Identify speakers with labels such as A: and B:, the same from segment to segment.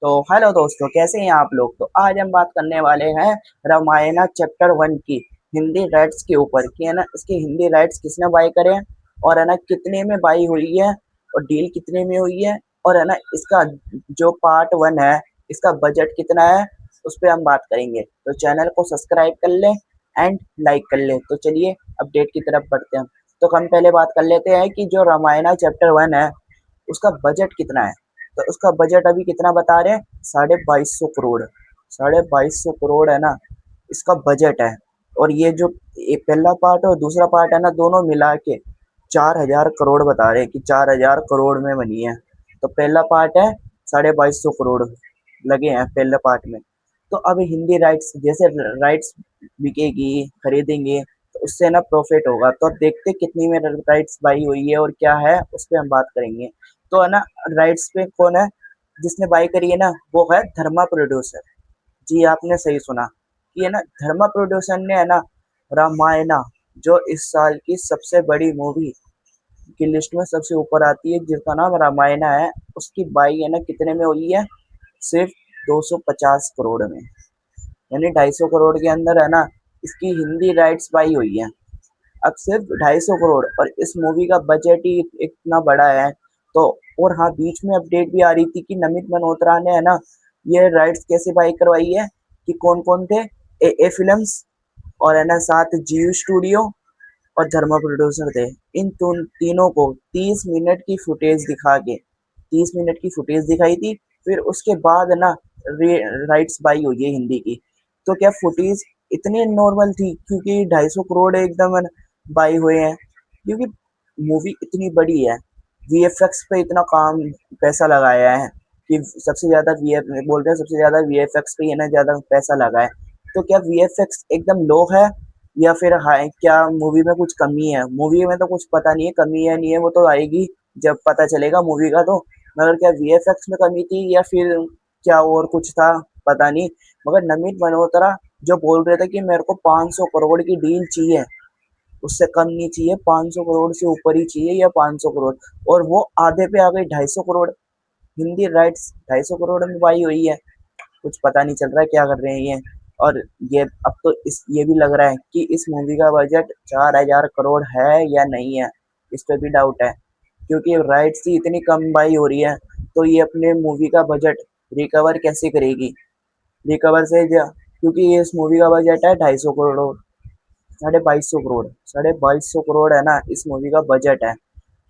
A: तो हेलो दोस्तों, कैसे हैं आप लोग। तो आज हम बात करने वाले हैं रामायणा चैप्टर 1 की हिंदी राइट्स के ऊपर कि है ना इसके हिंदी राइट्स किसने बाय करे हैं और है ना कितने में बाई हुई है और डील कितने में हुई है और है ना इसका जो पार्ट 1 है इसका बजट कितना है, उस पर हम बात करेंगे। तो चैनल को सब्सक्राइब कर लें एंड लाइक कर लें। तो चलिए अपडेट की तरफ बढ़ते हैं। तो हम पहले बात कर लेते हैं कि जो रामायणा चैप्टर 1 है उसका बजट कितना है। तो उसका बजट अभी कितना बता रहे हैं, 2250 करोड़। 2250 करोड़ है ना इसका बजट है। और ये जो ये पहला पार्ट और दूसरा पार्ट है ना, दोनों मिला के 4000 करोड़ बता रहे हैं कि 4000 करोड़ में बनी है। तो पहला पार्ट है 2250 करोड़ लगे हैं पहले पार्ट में। तो अब हिंदी राइट्स जैसे राइट्स बिकेगी, खरीदेंगे तो उससे ना प्रॉफिट होगा। तो अब देखते कितनी में राइट्स बाई हुई है और क्या है उस पर हम बात करेंगे। तो है ना राइट्स पे कौन है जिसने बाई करी है ना, वो है धर्मा प्रोड्यूसर। जी आपने सही सुना कि है ना धर्मा प्रोड्यूसर ने है ना रामायणा, जो इस साल की सबसे बड़ी मूवी की लिस्ट में सबसे ऊपर आती है जिसका नाम रामायणा है, उसकी बाई है ना कितने में हुई है, सिर्फ 250 करोड़ में। यानी 250 करोड़ के अंदर है ना इसकी हिंदी राइट्स बाई हुई है। अब सिर्फ 250 करोड़ और इस मूवी का बजट ही इतना बड़ा है। तो और हाँ, बीच में अपडेट भी आ रही थी कि नमित मल्होत्रा ने है ना ये राइट्स कैसे बाई करवाई है कि कौन कौन थे, ए फिल्म्स और है ना साथ जियो स्टूडियो और धर्मा प्रोड्यूसर थे। इन तीनों को 30 मिनट की फुटेज दिखा के 30 मिनट की फुटेज दिखाई थी। फिर उसके बाद है ना राइट्स बाई हुई है हिंदी की। तो क्या फुटेज इतनी नॉर्मल थी क्योंकि 250 करोड़ एकदम बाई हुए हैं, क्योंकि मूवी इतनी बड़ी है। वीएफएक्स पे इतना काम पैसा लगाया है कि सबसे ज्यादा वी बोल रहे हैं, सबसे ज्यादा वीएफएक्स पे है ना ज्यादा पैसा लगा है। तो क्या वीएफएक्स एकदम लो है या फिर हाई, क्या मूवी में कुछ कमी है। मूवी में तो कुछ पता नहीं है, कमी है नहीं है वो तो आएगी जब पता चलेगा मूवी का। तो मगर क्या वीएफएक्स में कमी थी या फिर क्या और कुछ था, पता नहीं। मगर नमित मल्होत्रा जो बोल रहे थे कि मेरे को 500 करोड़ की डील चाहिए, उससे कम नहीं चाहिए, 500 करोड़ से ऊपर ही चाहिए या 500 करोड़, और वो आधे पे आ गई 250 करोड़। हिंदी राइट्स 250 करोड़ में बाई हुई है। कुछ पता नहीं चल रहा है क्या कर रहे हैं ये। और ये अब तो इस ये भी लग रहा है कि इस मूवी का बजट 4000 करोड़ है या नहीं है, इस पे भी डाउट है। क्योंकि राइट्स ही इतनी कम बाई हो रही है तो ये अपने मूवी का बजट रिकवर कैसे करेगी। रिकवर से क्योंकि ये इस मूवी का बजट है 250 करोड़, 2250 करोड़, 2250 करोड़ है ना इस मूवी का बजट है।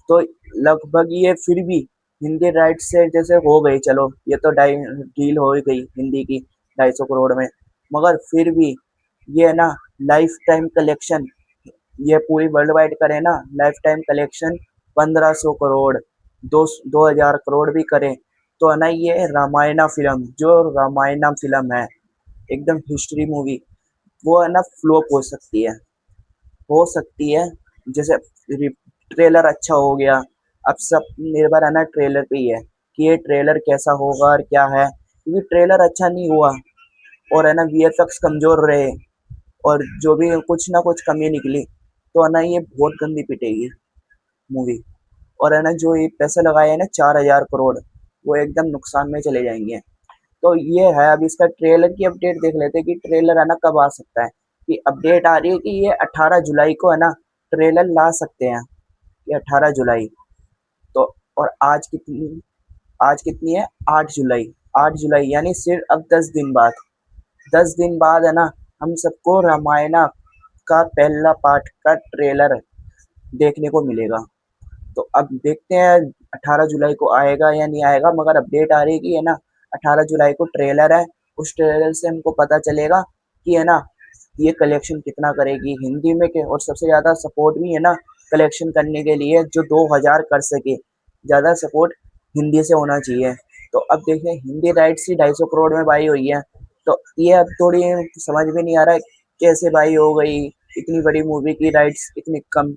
A: तो लगभग ये फिर भी हिंदी राइट से जैसे हो गई, चलो ये तो डील हो ही गई हिंदी की 250 करोड़ में। मगर फिर भी ये है ना लाइफ टाइम कलेक्शन, ये पूरी वर्ल्ड वाइड करे ना life time collection 1500 crore, 2000 crore भी करे तो है ना ये रामायणा फिल्म, जो रामायणा फिल्म है एकदम हिस्ट्री मूवी, वो है ना फ्लॉप हो सकती है। जैसे ट्रेलर अच्छा हो गया, अब सब निर्भर है ना ट्रेलर पे ही है कि ये ट्रेलर कैसा होगा और क्या है। क्योंकि ट्रेलर अच्छा नहीं हुआ और है ना वीएफएक्स कमजोर रहे और जो भी कुछ ना कुछ कमी निकली तो है ना ये बहुत गंदी पिटेगी मूवी। और है ना जो ये पैसे लगाए हैं ना 4000 करोड़, वो एकदम नुकसान में चले जाएंगे। तो ये है, अब इसका ट्रेलर की अपडेट देख लेते हैं कि ट्रेलर है ना कब आ सकता है। कि अपडेट आ रही है कि ये 18 जुलाई को है ना ट्रेलर ला सकते हैं, ये 18 जुलाई। तो और आज कितनी है, 8 जुलाई। 8 जुलाई यानी सिर्फ अब 10 दिन बाद, 10 दिन बाद है ना हम सबको रामायणा का पहला पार्ट का ट्रेलर देखने को मिलेगा। तो अब देखते हैं 18 जुलाई को आएगा या नहीं आएगा। मगर अपडेट आ रही है कि है ना 18 जुलाई को ट्रेलर है। उस ट्रेलर से हमको पता चलेगा कि है ना ये कलेक्शन कितना करेगी हिंदी में के। और सबसे ज्यादा सपोर्ट भी है ना कलेक्शन करने के लिए जो 2000 कर सके, ज्यादा सपोर्ट हिंदी से होना चाहिए। तो अब देखें हिंदी राइट्स ही 250 करोड़ में बाई हुई है। तो ये अब थोड़ी समझ में नहीं आ रहा है कैसे बाई हो गई, इतनी बड़ी मूवी की राइट्स इतनी कम।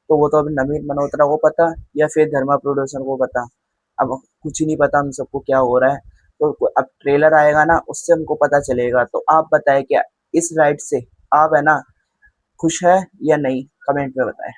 A: तो वो तो अभी नमित मल्होत्रा को पता या फिर धर्मा प्रोडक्शन को पता। अब कुछ ही नहीं पता हम सबको क्या हो रहा है। तो अब ट्रेलर आएगा ना उससे हमको पता चलेगा। तो आप बताएं क्या इस राइड से आप है ना खुश है या नहीं, कमेंट में बताएं।